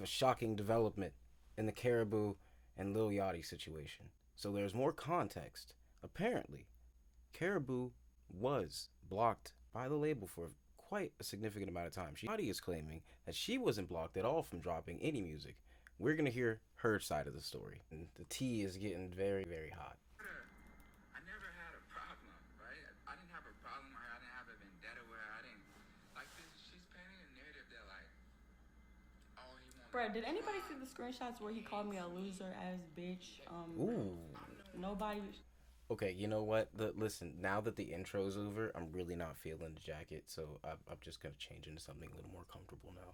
a shocking development in the Karrahbooo and Lil Yachty situation. So there's more context. Apparently, Karrahbooo was blocked by the label for quite a significant amount of time. Yachty is claiming that she wasn't blocked at all from dropping any music. We're gonna hear her side of the story. And the tea is getting very, very hot. I never had a problem, right? I didn't have a problem with her. I didn't have a vendetta with her. I didn't like this. She's painting a narrative that like, oh, he won't. Bro, did anybody see the screenshots where he called me a loser ass bitch? Ooh. Nobody. Okay, you know what? Listen, now that the intro's over, I'm really not feeling the jacket, so I'm just gonna change into something a little more comfortable now.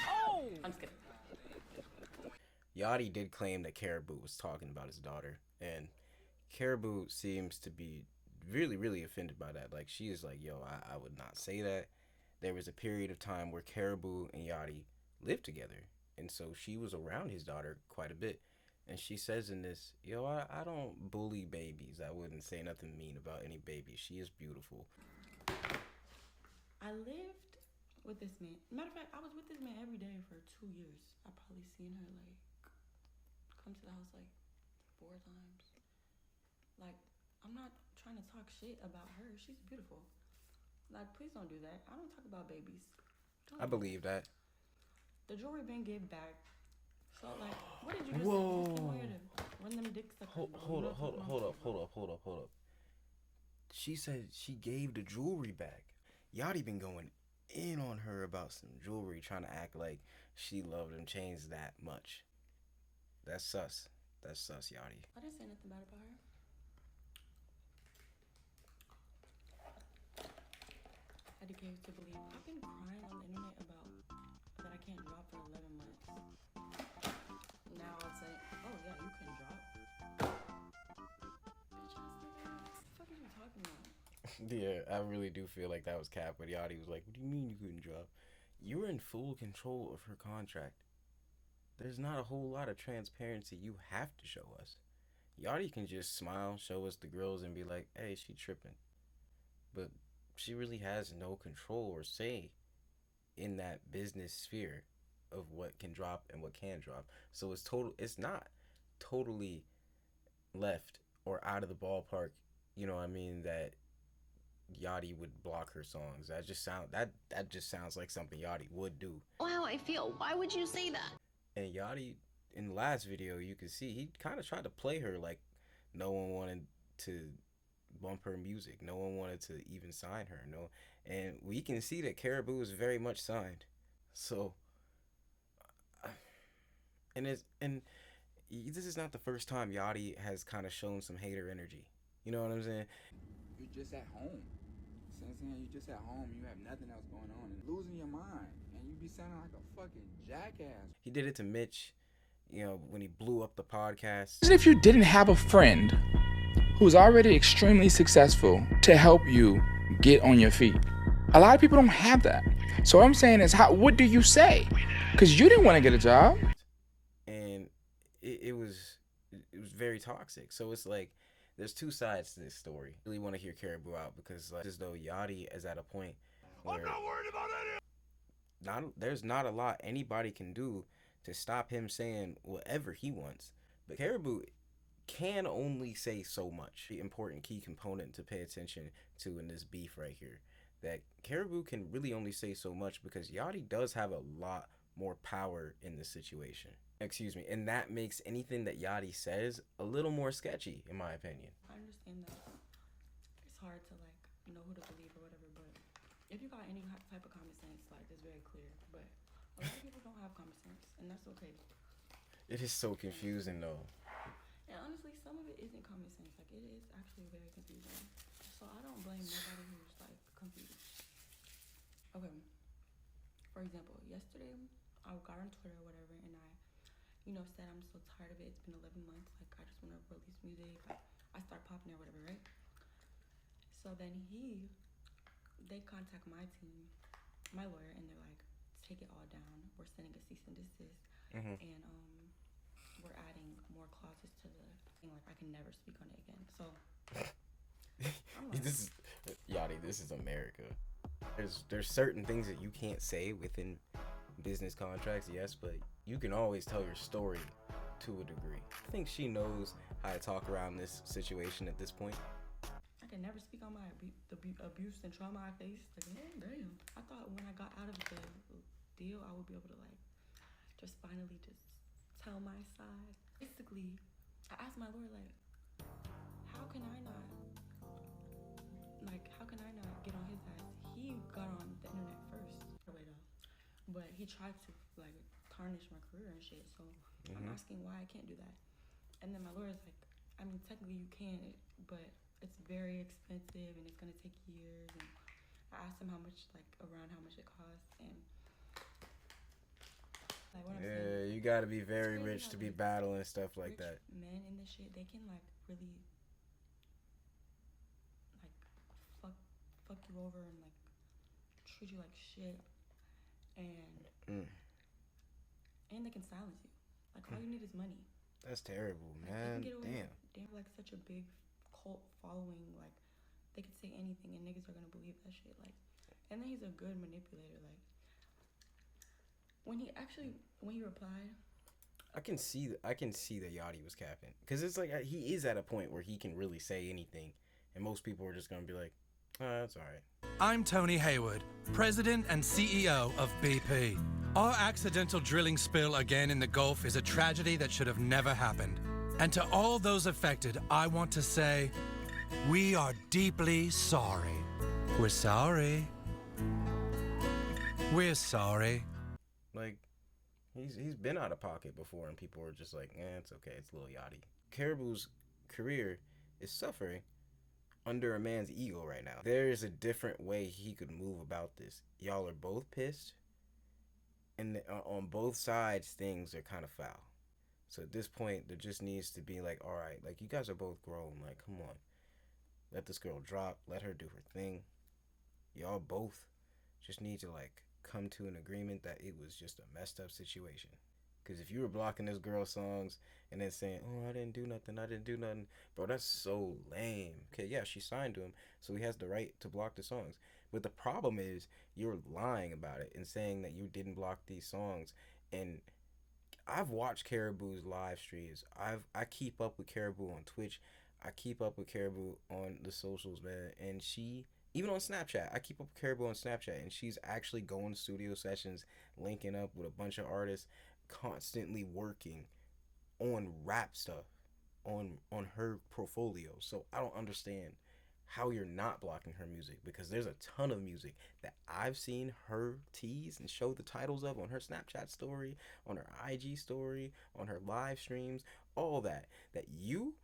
Oh! I'm just kidding. Yachty did claim that Karrahbooo was talking about his daughter, and Karrahbooo seems to be really, really offended by that. Like, she is like, yo, I would not say that. There was a period of time where Karrahbooo and Yachty lived together, and so she was around his daughter quite a bit. And she says in this, yo, I don't bully babies. I wouldn't say nothing mean about any baby. She is beautiful. I lived with this man. Matter of fact, I was with this man every day for 2 years. I probably seen her like come to the house like 4 times. Like, I'm not trying to talk shit about her. She's beautiful. Like, please don't do that. I don't talk about babies. I believe that. The jewelry been give back. So like, what did you just Whoa. say? You just came out here to run them dicks up. Hold up. She said she gave the jewelry back. Yachty been going in on her about some jewelry, trying to act like she loved them chains that much. That's sus. That's sus, Yachty. I didn't say nothing bad about her. I decay to believe. I've been crying on the internet about that I can't drop for 11 months. Now I'll say, oh yeah, you can drop. Bitch, what the fuck are you talking about? Yeah, I really do feel like that was cap, but Yachty was like, what do you mean you couldn't drop? You were in full control of her contract. There's not a whole lot of transparency you have to show us. Yachty can just smile, show us the grills, and be like, hey, she tripping. But she really has no control or say in that business sphere of what can drop and what can drop. So it's not totally left or out of the ballpark, you know what I mean, that Yachty would block her songs. That just sounds like something Yachty would do. Oh, how I feel. Why would you say that? And Yachty, in the last video, you can see he kind of tried to play her like no one wanted to bump her music. No one wanted to even sign her. No, and we can see that Karrahbooo is very much signed. So, and this is not the first time Yachty has kind of shown some hater energy. You know what I'm saying? You're just at home. You're just at home. You have nothing else going on and losing your mind, and you be sounding like a fucking jackass. He did it to Mitch, you know, when he blew up the podcast. As if you didn't have a friend who's already extremely successful to help you get on your feet. A lot of people don't have that. So what I'm saying is, what do you say? Because you didn't want to get a job. And it was very toxic. So it's like, there's two sides to this story. I really want to hear Karrahbooo out because like, as though Yachty is at a point where I'm not worried about any. There's not a lot anybody can do to stop him saying whatever he wants. But Karrahbooo can only say so much. The important key component to pay attention to in this beef right here, that Karrahbooo can really only say so much because Yachty does have a lot more power in the situation. Excuse me, and that makes anything that Yachty says a little more sketchy, in my opinion. I understand that it's hard to like know who to believe or whatever, but if you got any type of common sense, like it's very clear. But a lot of people don't have common sense, and that's okay. It is so confusing though. And honestly, some of it isn't common sense. Like it is actually very confusing. So I don't blame nobody who's like confused. Okay. For example, yesterday I got on Twitter or whatever, and I said I'm so tired of it. It's been 11 months. Like, I just want to release music. Like, I start popping or whatever, right? So then they contact my team, my lawyer, and they're like, take it all down. We're sending a cease and desist. Mm-hmm. And we're adding more clauses to the thing. Like, I can never speak on it again. So, This is Yachty. This is America. There's certain things that you can't say within business contracts, yes, but you can always tell your story to a degree. I think she knows how to talk around this situation at this point. I can never speak on my abuse and trauma I faced. Like, oh, damn. I thought when I got out of the deal, I would be able to like just finally just tell my side. Basically, I asked my lawyer like, how can I not get on his ass? He got on the internet first, but he tried to like tarnish my career and shit. So I'm asking why I can't do that. And then my lawyer's like, I mean, technically you can, but it's very expensive and it's gonna take years. And I asked him how much it costs, and like what I'm saying. You gotta be very rich to be battling stuff like that. Men in this shit, they can like really like fuck you over and like treat you like shit, and they can silence you. Like all you need is money. That's terrible, man. Damn. They have like such a big cult following. Like they could say anything and niggas are gonna believe that shit. Like, and then he's a good manipulator. Like when he replied, I can see that Yachty was capping, because it's like he is at a point where he can really say anything, and most people are just gonna be like, oh, that's all right. I'm Tony Hayward, President and CEO of BP. Our accidental drilling spill again in the Gulf is a tragedy that should have never happened. And to all those affected, I want to say, we are deeply sorry. We're sorry. We're sorry. Like, he's been out of pocket before, and people were just like, it's okay, it's Lil Yachty. Karrahbooo's career is suffering under a man's ego right now. There is a different way he could move about this. Y'all are both pissed, and on both sides, things are kind of foul. So at this point, there just needs to be like, all right, like you guys are both grown. Like, come on, let this girl drop. Let her do her thing. Y'all both just need to like come to an agreement that it was just a messed up situation. Because if you were blocking this girl's songs and then saying, oh, I didn't do nothing, bro, that's so lame. Okay, yeah, she signed to him, so he has the right to block the songs. But the problem is you're lying about it and saying that you didn't block these songs. And I've watched Karrahbooo's live streams. I keep up with Karrahbooo on Twitch. I keep up with Karrahbooo on the socials, man. And she, even on Snapchat, I keep up with Karrahbooo on Snapchat. And she's actually going to studio sessions, linking up with a bunch of artists, constantly working on rap stuff on her portfolio. So I don't understand how you're not blocking her music, because there's a ton of music that I've seen her tease and show the titles of on her Snapchat story, on her IG story, on her live streams, all that you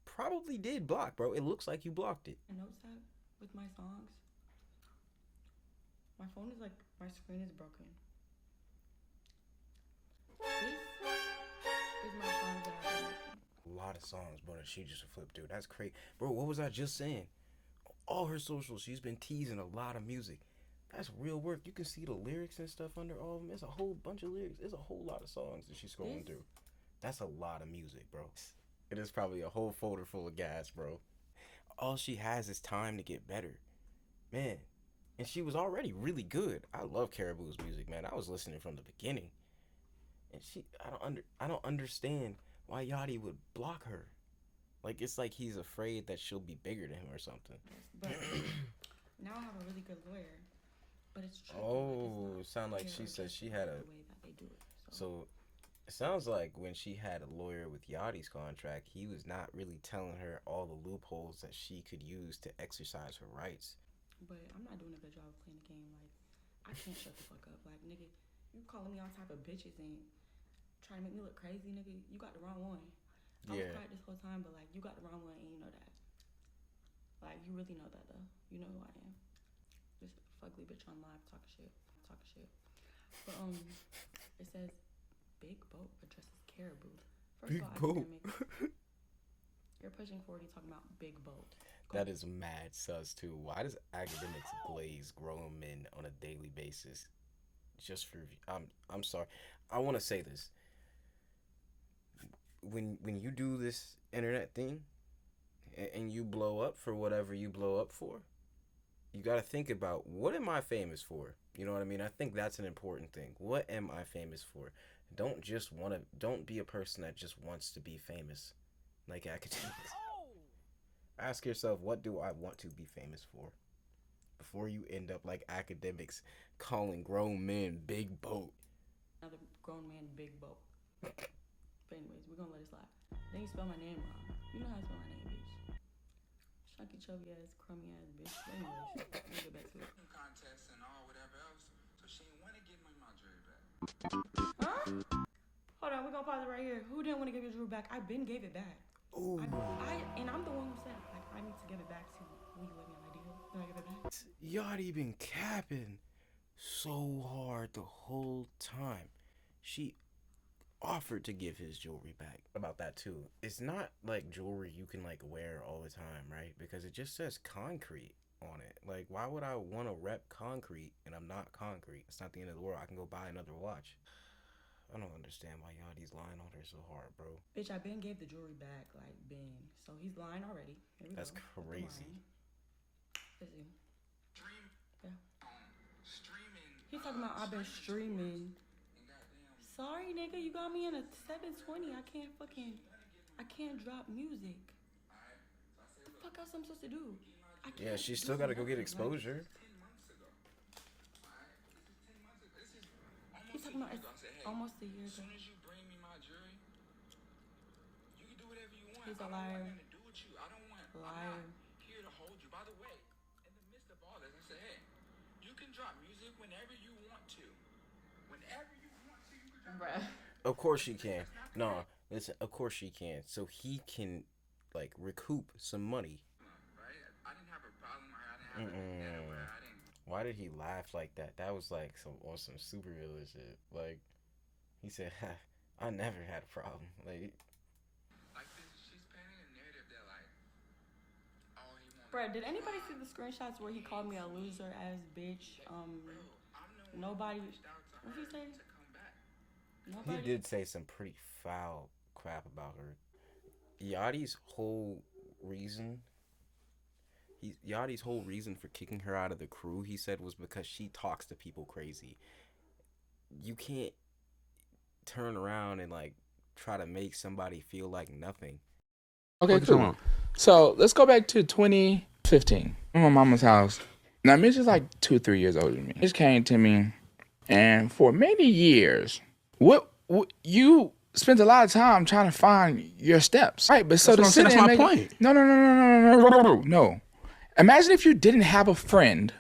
probably did block, bro. It looks like you blocked it. I noticed that with my songs, my phone is like, my screen is broken. This is my songs that I've been making. A lot of songs, bro, that she just flipped through. That's crazy. Bro, what was I just saying? All her socials, she's been teasing a lot of music. That's real work. You can see the lyrics and stuff under all of them. It's a whole bunch of lyrics. There's a whole lot of songs that she's scrolling through. That's a lot of music, bro. It is probably a whole folder full of gas, bro. All she has is time to get better. Man. And she was already really good. I love Karrahbooo's music, man. I was listening from the beginning. And I don't understand why Yachty would block her. Like, it's like he's afraid that she'll be bigger than him or something. But now I have a really good lawyer, but it's tricky. Oh, it sounded like she said she had a... The way that they do it. So, it sounds like when she had a lawyer with Yachty's contract, he was not really telling her all the loopholes that she could use to exercise her rights. But I'm not doing a good job of playing the game. Like, I can't shut the fuck up. Like, nigga, you calling me all type of bitches and trying to make me look crazy, nigga. You got the wrong one. I was quiet this whole time, but like, you got the wrong one and you know that. Like, you really know that though. You know who I am. This fugly bitch on live talking shit. But it says Big Boat addresses Karrahbooo. First Big of all, Boat. You're pushing 40 talking about Big Boat. That is mad sus too. Why does Akademics glaze grown men on a daily basis? Just for I'm sorry. I want to say this. When you do this internet thing and you blow up for whatever you blow up for, You got to think about, what am I famous for? You know what I mean? I think that's an important thing. What am I famous for? Don't be a person that just wants to be famous like academics. Ask yourself, what do I want to be famous for? Before you end up like academics calling grown men big boat. Another grown man, big boat. But anyways, we're gonna let it slide. Then you spell my name wrong. You know how to spell my name, bitch. Chunky, chubby ass, crummy ass bitch. But anyways, let's get back to it. Contest and all whatever else, so she didn't want to give me my jury back. Huh? Hold on, we're gonna pause it right here. Who didn't want to give your jewelry back? I been gave it back. Ooh. And I'm the one who said, like, I need to give it back to you. Will you let me on my deal? Then I give it back. Yachty been capping so hard the whole time. She offered to give his jewelry back. About that too. It's not like jewelry you can like wear all the time, right? Because it just says concrete on it. Like, why would I want to rep concrete and I'm not concrete? It's not the end of the world. I can go buy another watch. I don't understand why Yachty's lying on her so hard, bro. Bitch, I been gave the jewelry back, like, Ben. So he's lying already. Here we That's go. crazy. Let's see. Stream. Yeah. Streaming. He's talking about I've been streaming. And goddamn. Sorry, nigga, you got me in a 720. I can't drop music. Alright. So I said, What the fuck else I'm supposed to do? I can't Yeah, she's do still got to go get nothing, like, exposure. 10 months ago. Alright. This is 10 months ago. This is almost he's talking about a year it's ago. I said, hey, almost a year as ago. soon as you bring me my jury, you can do whatever you want. He's a I don't liar. want nothing to do with you. I don't want. Liar. I'm not here to hold you. By the way, in the midst of all this, I said, hey, you can drop music whenever you want to. Whenever you want to, you can drop. Bruh. Of course she can. No, listen, of course she can. So he can, like, recoup some money. Right? I didn't have a problem with her. I didn't have a vendetta with her. I didn't. Why did he laugh like that? That was like some supervillain shit. Like, he said, I never had a problem. Like This, she's painting a narrative that like, oh, he won't. Bruh, did anybody see the screenshots where he called me a loser ass bitch? Nobody. What did he say? Nobody. he did say some pretty foul crap about her. Yachty's whole reason for kicking her out of the crew, he said, was because she talks to people crazy. You can't turn around and like try to make somebody feel like nothing. Okay, cool. So let's go back to 2015. I'm at my mama's house. Now, Mitch is like 2-3 years older than me. Mitch came to me, and for many years, what you spent a lot of time trying to find your steps, right? But so that's my point. No. Imagine if you didn't have a friend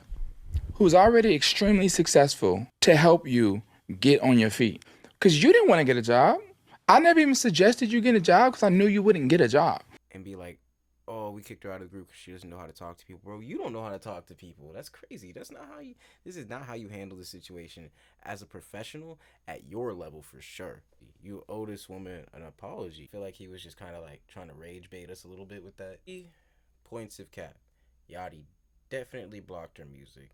who's already extremely successful to help you get on your feet, because you didn't want to get a job. I never even suggested you get a job because I knew you wouldn't get a job. And be like, oh, we kicked her out of the group because she doesn't know how to talk to people. Bro, you don't know how to talk to people. That's crazy. This is not how you handle the situation as a professional at your level, for sure. You owe this woman an apology. I feel like he was just kind of like trying to rage bait us a little bit with that. Points of cap. Yachty definitely blocked her music.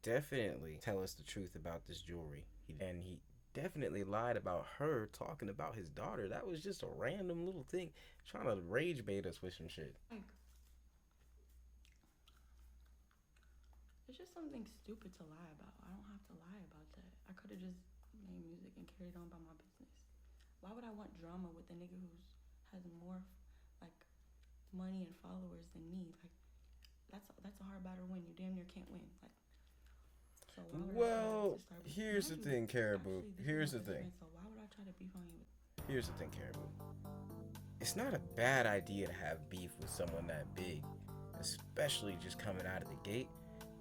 Definitely tell us the truth about this jewelry. And he definitely lied about her talking about his daughter. That was just a random little thing, trying to rage bait us with some shit. It's just something stupid to lie about. I don't have to lie about that. I could have just made music and carried on by my business. Why would I want drama with a nigga who has more like money and followers than me? Like that's a hard battle to win. You damn near can't win. Like, so well, here's the thing, Karrahbooo. Here's the thing. So why would I try to beef on you? Here's the thing, Karrahbooo. It's not a bad idea to have beef with someone that big, especially just coming out of the gate,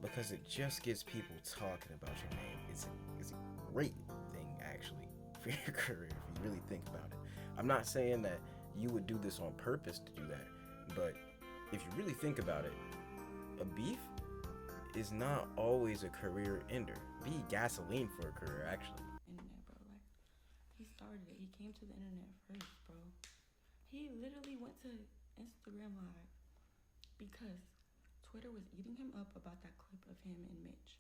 because it just gets people talking about your name. It's a great thing, actually, for your career, if you really think about it. I'm not saying that you would do this on purpose to do that, but if you really think about it, a beef is not always a career ender. Be gasoline for a career, actually. Internet, bro. Like, he started it. He came to the internet first, bro. He literally went to Instagram Live because Twitter was eating him up about that clip of him and Mitch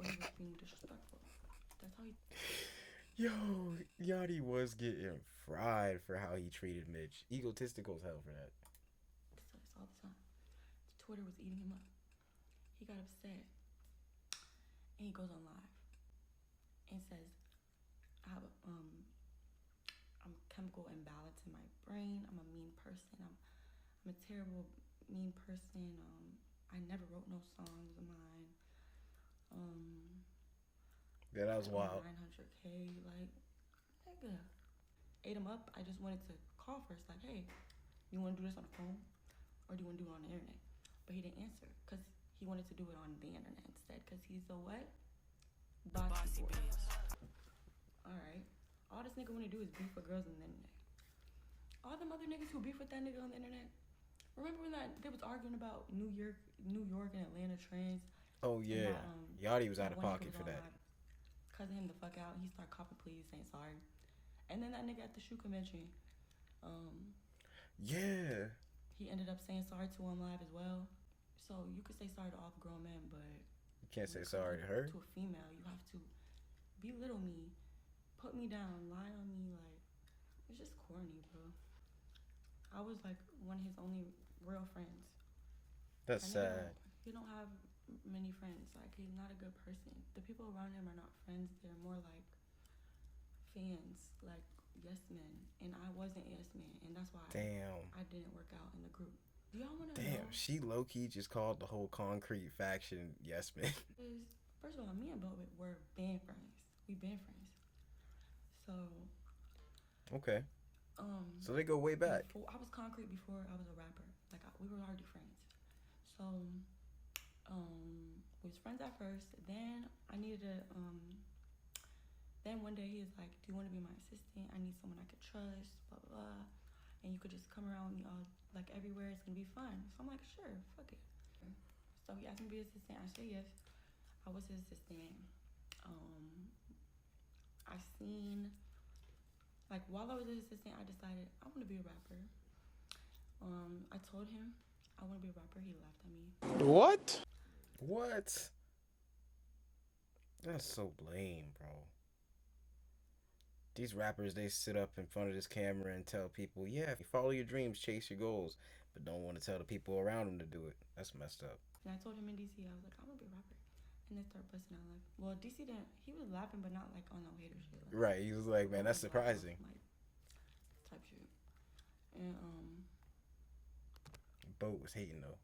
where he was being disrespectful. That's how he... Yo, Yachty was getting fried for how he treated Mitch. Egotistical as hell for that. It's all the time. Twitter was eating him up. he got upset and he goes on live and says, I have I'm chemical imbalance in my brain. I'm a mean person. I'm a terrible mean person. I never wrote no songs of mine. Yeah, that was wild. 900K, like, nigga. Ate him up. I just wanted to call first, like, hey, you want to do this on the phone, or do you want to do it on the internet? But he didn't answer, because he wanted to do it on the internet instead, because he's a what? Bossy boy. Alright. All this nigga want to do is beef with girls on the internet. All them other niggas who beef with that nigga on the internet, remember when they was arguing about New York and Atlanta trends? Oh yeah, Yachty was out of pocket for that. Cussing him the fuck out. He started copping pleas, saying sorry. And then that nigga at the shoe convention, yeah, he ended up saying sorry to him live as well. So you could say sorry to all the grown men, but you can't say sorry to her. To a female, you have to belittle me, put me down, lie on me. Like, it's just corny, bro. I was like one of his only real friends. That's sad. He don't have many friends. Like, he's not a good person. The people around him are not friends. They're more like fans, like yes men. And I wasn't yes man, and that's why I didn't work out in the group. Do y'all want to know? Damn, she low-key just called the whole Concrete faction yes man. First of all, me and Bo were band friends. We band friends. So. Okay. So they go way back. I was Concrete before I was a rapper. Like, we were already friends. So, we was friends at first. Then I needed a, then one day he was like, do you want to be my assistant? I need someone I could trust, blah, blah, blah. And you could just come around with me all, like, everywhere. It's going to be fun. So I'm like, sure, fuck it. So he asked me to be his assistant. I said yes. I was his assistant. I seen, like, while I was his assistant, I decided I want to be a rapper. I told him I want to be a rapper. He laughed at me. What? That's so lame, bro. These rappers, they sit up in front of this camera and tell people, yeah, follow your dreams, chase your goals, but don't want to tell the people around them to do it. That's messed up. And I told him in DC, I was like, I want to be a rapper. And they started busting out laughing. Well, DC didn't, he was laughing, but not like on no hater shit. Like, right, he was like, man, that's surprising. Like, type shit. And, Boat was hating though.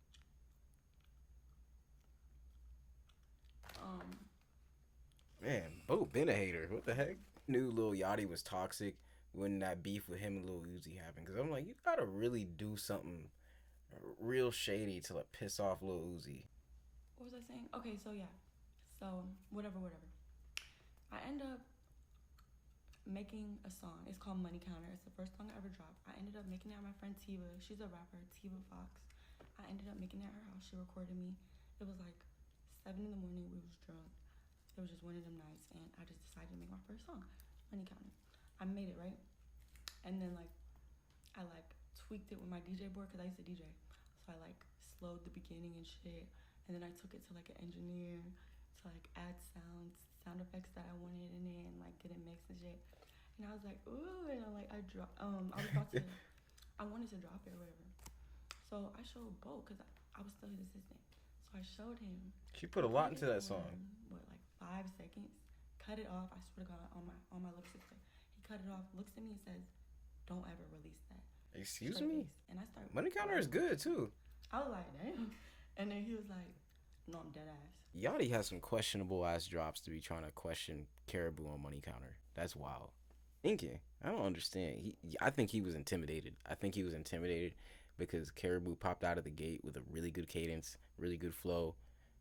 Man, Boat been a hater. What the heck? Knew Lil Yachty was toxic when that beef with him and Lil Uzi happened. Cause I'm like, you gotta really do something real shady to like piss off Lil Uzi. What was I saying? Okay, so yeah. So whatever. I end up making a song. It's called Money Counter. It's the first song I ever dropped. I ended up making it at my friend Tiva. She's a rapper, Tiva Fox. I ended up making it at her house. She recorded me. It was like 7 in the morning. We was drunk. It was just one of them nights, and I just decided to make my first song, Money Counter. I made it, right? And then like I like tweaked it with my DJ board because I used to DJ. So I like slowed the beginning and shit, and then I took it to like an engineer to like add sound effects that I wanted in it, and like get it mixed and shit. And I was like, ooh, and I wanted to drop it or whatever. So I showed Bo because I was still his assistant. So I showed him. She put a lot into that song. What, like 5 seconds? Cut it off. I swear to God, on my lip sister. He cut it off, looks at me and says, "Don't ever release that." Excuse me? And I started. Money Counter is good too. I was like, damn. And then he was like, "No, I'm dead ass." Yachty has some questionable ass drops to be trying to question Karrahbooo on Money Counter. That's wild. Thinking, I don't understand. I think he was intimidated. Because Karrahbooo popped out of the gate with a really good cadence, really good flow.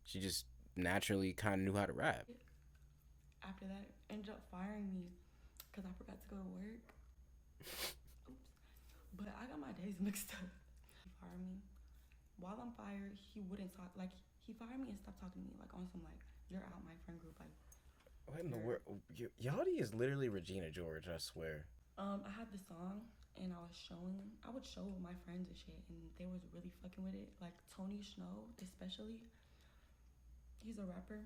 She just naturally kind of knew how to rap. After that, ended up firing me because I forgot to go to work. Oops. But I got my days mixed up. He fired me. While I'm fired, he wouldn't talk. Like, he fired me and stopped talking to me. Like, on some, like, you're out my friend group. Like, what in the world? Yachty is literally Regina George, I swear. I had the song, and I would show my friends and shit, and they was really fucking with it. Like, Tony Snow, especially. He's a rapper.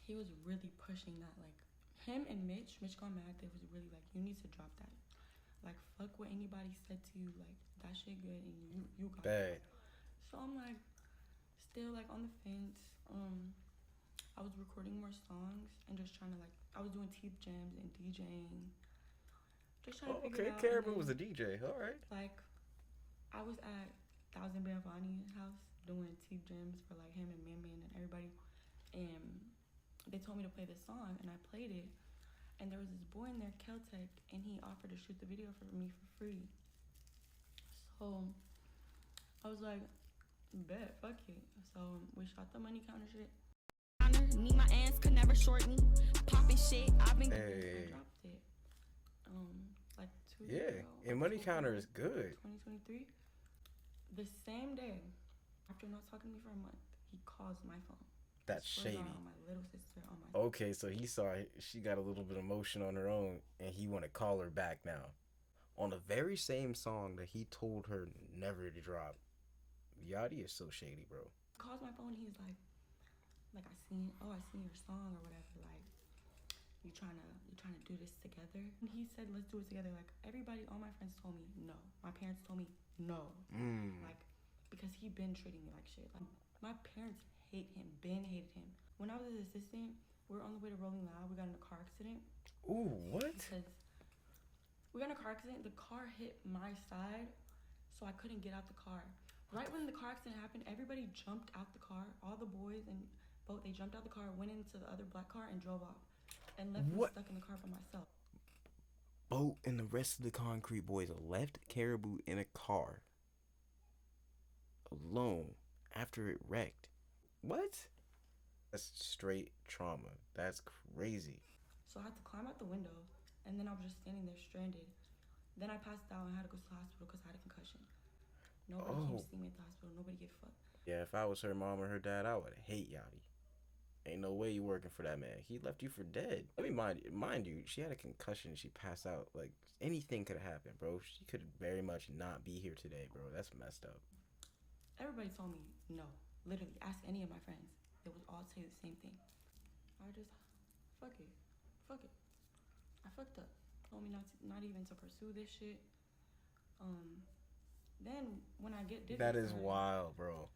He was really pushing that, like, him and Mitch Gone Mad, they was really like, you need to drop that. Like, fuck what anybody said to you, like, that shit good, and you got it. So I'm like, still like on the fence. I was recording more songs and just trying to like, I was doing teeth jams and DJing. Just trying to figure it out. Karrahbooo was a DJ. All right. Like, I was at Thousand Bavani's house doing teeth jams for like him and Man Man and everybody, and they told me to play this song, and I played it. And there was this boy in there, Keltec, and he offered to shoot the video for me for free. So I was like, bet, fuck it. So we shot the money counter shit. Need my ants could never short me. Popping shit, I've been. Hey. I dropped it. Like 2 years Yeah, ago. and money counter is good. 2023. The same day, after not talking to me for a month, he calls my phone. That's Swear to shady. God, on my little sister, on my. Okay, so he saw she got a little bit of emotion on her own, and he want to call her back now, on the very same song that he told her never to drop. Yachty is so shady, bro. Calls my phone. He's like I seen your song or whatever. Like, you trying to do this together? And he said, let's do it together. Like, everybody, all my friends told me no. My parents told me no. Like, because he been treating me like shit. Like, my parents hate him. Ben hated him. When I was his assistant, we were on the way to Rolling Loud. We got in a car accident. Ooh, what? Because we got in a car accident. The car hit my side, so I couldn't get out the car. Right when the car accident happened, everybody jumped out the car. All the boys and both, they jumped out the car, went into the other black car, and drove off. And left me stuck in the car by myself. Boat and the rest of the Concrete Boys left Karrahbooo in a car alone after it wrecked. What? That's straight trauma. That's crazy. So I had to climb out the window, and then I was just standing there stranded. Then I passed out and had to go to the hospital because I had a concussion. Nobody came to see me at the hospital. Nobody gave a fuck. Yeah, if I was her mom or her dad, I would hate Yachty. Ain't no way you working for that man. He left you for dead. Let me mind you, she had a concussion. She passed out. Like, anything could have happened, bro. She could very much not be here today, bro. That's messed up. Everybody told me no. Literally, ask any of my friends. They would all say the same thing. I just, fuck it. I fucked up. Told me not even to pursue this shit. Then when I did that is wild, bro.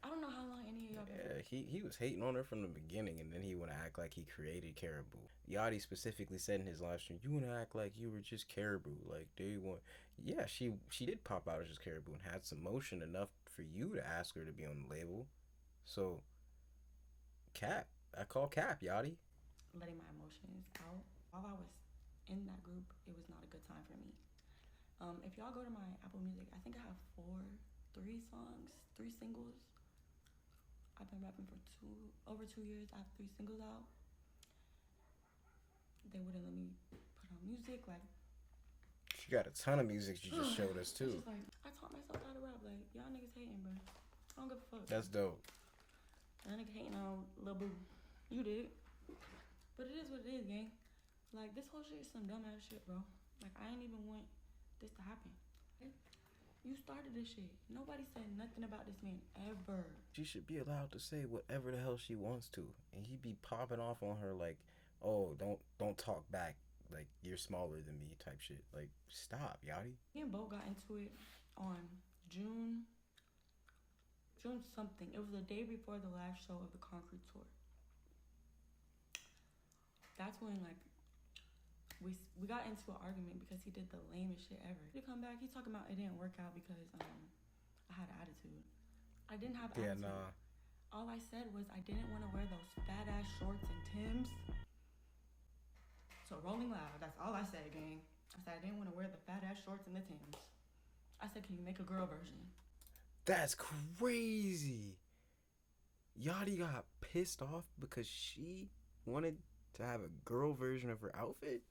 I don't know how long any of y'all been. Yeah, he was hating on her from the beginning, and then he want to act like he created Karrahbooo. Yachty specifically said in his live stream, "You want to act like you were just Karrahbooo, like day one." Yeah, she did pop out as just Karrahbooo and had some motion enough for you to ask her to be on the label. So, cap. I call cap, Yachty. Letting my emotions out. While I was in that group, it was not a good time for me. If y'all go to my Apple Music, I think I have 3 songs, 3 singles. I've been rapping for over 2 years. I have 3 singles out. They wouldn't let me put on music. Like, she got a ton of music she just showed us too. Just like, I taught myself how to rap. Like, y'all niggas hating, bro. I don't give a fuck. That's dope. Y'all niggas hating on Lil Boo. You did. But it is what it is, gang. Like, this whole shit is some dumbass shit, bro. Like, I ain't even want this to happen. You started this shit. Nobody said nothing about this man ever. She should be allowed to say whatever the hell she wants to, and he be popping off on her like, "Oh, don't talk back, like you're smaller than me," type shit. Like, stop, Yachty. Me and Bo got into it on June something. It was the day before the last show of the Concrete tour. That's when like we got into an argument because he did the lamest shit ever. He come back, he talking about it didn't work out because I had attitude. I didn't have attitude. Yeah, nah. All I said was I didn't want to wear those fat ass shorts and Timbs. So Rolling Loud, that's all I said, gang. I said I didn't want to wear the fat ass shorts and the Timbs. I said, can you make a girl version? That's crazy. Yachty got pissed off because she wanted to have a girl version of her outfit?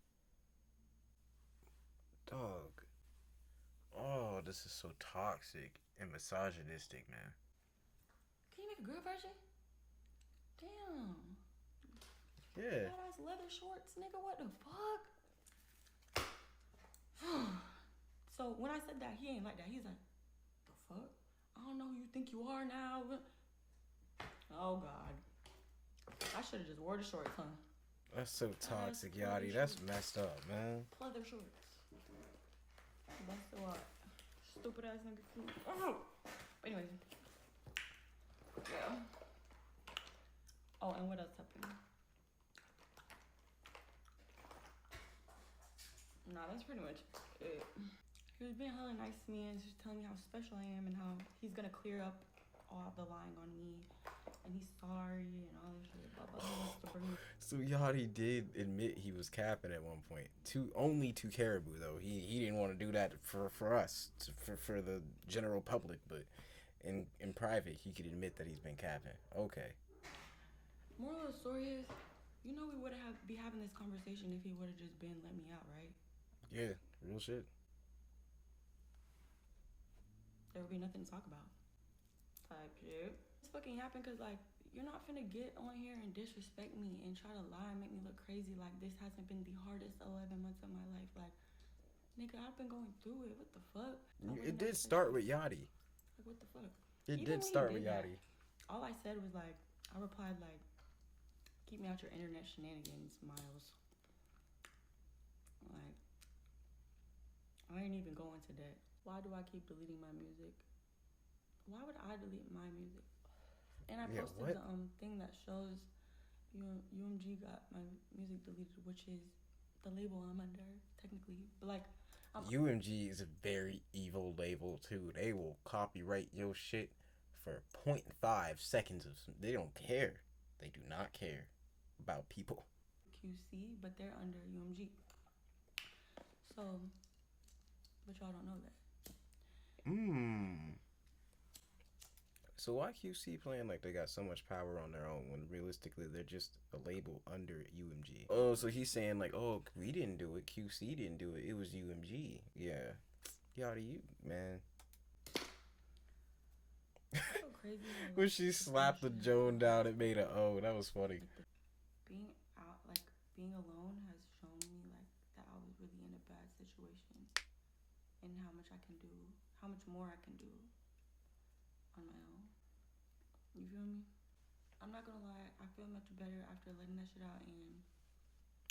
Dog. Oh, this is so toxic and misogynistic, man. Can you make a girl version? Damn. Yeah. Fat ass leather shorts, nigga, what the fuck? So when I said that, he ain't like that. He's like, the fuck? I don't know who you think you are now. Oh, God. I should have just wore the shorts, huh? That's so toxic, Yachty. That's messed up, man. Pleather shorts. That's so what? Stupid ass nigga. Oh! Anyways. That's pretty much it. He was being hella nice to me and just telling me how special I am and how he's gonna clear up all the lying on me and he's sorry and all this shit. Blah, blah, blah. So Yachty did admit he was capping at one point. Only to Karrahbooo though. He didn't want to do that for us, for the general public, but in private he could admit that he's been capping. Okay. Moral of the story is, you know we would have be having this conversation if he would have just been let me out, right? Yeah, real shit. There would be nothing to talk about. Type shit. This fucking happened because, like, you're not finna get on here and disrespect me and try to lie and make me look crazy like this hasn't been the hardest 11 months of my life. Like, nigga, I've been going through it. What the fuck? It did start with Yachty. Like, what the fuck? It did start with Yachty. All I said was, like, I replied, like, keep me out your internet shenanigans, Miles. Like, I ain't even going to that. Why do I keep deleting my music? Why would I delete my music? And I posted the thing that shows UMG got my music deleted, which is the label I'm under, technically. But like, UMG is a very evil label too. They will copyright your shit for 0.5 seconds of they don't care. They do not care about people. QC, but they're under UMG. So, but y'all don't know that. So why QC playing like they got so much power on their own when realistically they're just a label under UMG? Oh, so he's saying like, oh, we didn't do it, QC didn't do it, it was UMG. Yeah. Yachty, you, man. So crazy. When she slapped the Joan down, it made a O. That was funny. Being out, like, being alone has shown me, like, that I was really in a bad situation. And how much I can do, how much more I can do on my own. You feel me? I'm not gonna lie, I feel much better after letting that shit out, and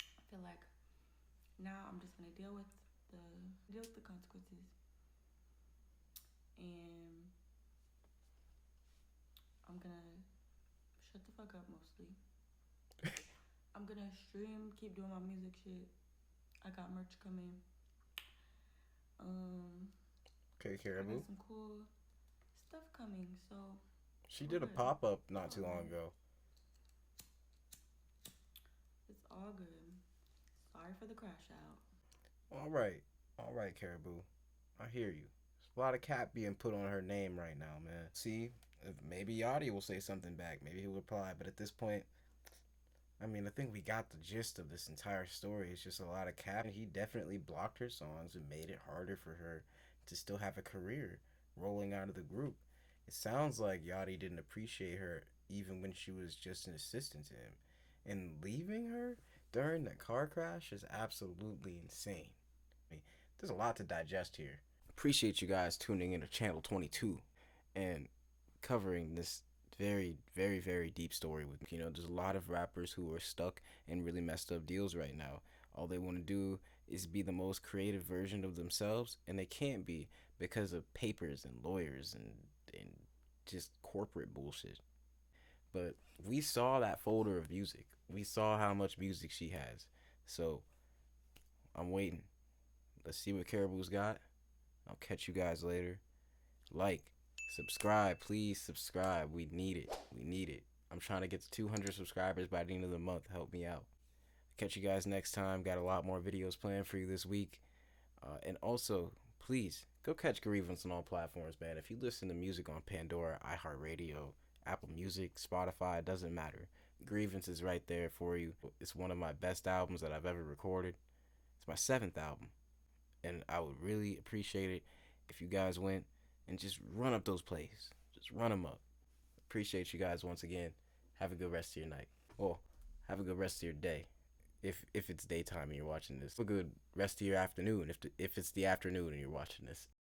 I feel like now I'm just gonna deal with the consequences. And I'm gonna shut the fuck up mostly. I'm gonna stream, keep doing my music shit. I got merch coming. Okay, Karrahbooo. I got some cool stuff coming, so she did a pop-up not too long ago. It's all good. Sorry for the crash out. All right, Karrahbooo. I hear you. There's a lot of cap being put on her name right now, man. See, if maybe Yachty will say something back. Maybe he'll reply. But at this point, I mean, I think we got the gist of this entire story. It's just a lot of cap. He definitely blocked her songs and made it harder for her to still have a career rolling out of the group. It sounds like Yachty didn't appreciate her even when she was just an assistant to him. And leaving her during that car crash is absolutely insane. I mean, there's a lot to digest here. Appreciate you guys tuning into Channel 22 and covering this very, very, very deep story with me. You know, there's a lot of rappers who are stuck in really messed up deals right now. All they want to do is be the most creative version of themselves, and they can't be because of papers and lawyers and just corporate bullshit. But we saw that folder of music. We saw how much music she has. So I'm waiting. Let's see what Karrahbooo's got. I'll catch you guys later. Like, subscribe, please subscribe. We need it. We need it. I'm trying to get to 200 subscribers by the end of the month. Help me out. Catch you guys next time. Got a lot more videos planned for you this week. And also, please, go catch Grievance on all platforms, man. If you listen to music on Pandora, iHeartRadio, Apple Music, Spotify, it doesn't matter. Grievance is right there for you. It's one of my best albums that I've ever recorded. It's my 7th album. And I would really appreciate it if you guys went and just run up those plays. Just run them up. Appreciate you guys once again. Have a good rest of your night. Well, have a good rest of your day. If it's daytime and you're watching this. Have a good rest of your afternoon if it's the afternoon and you're watching this.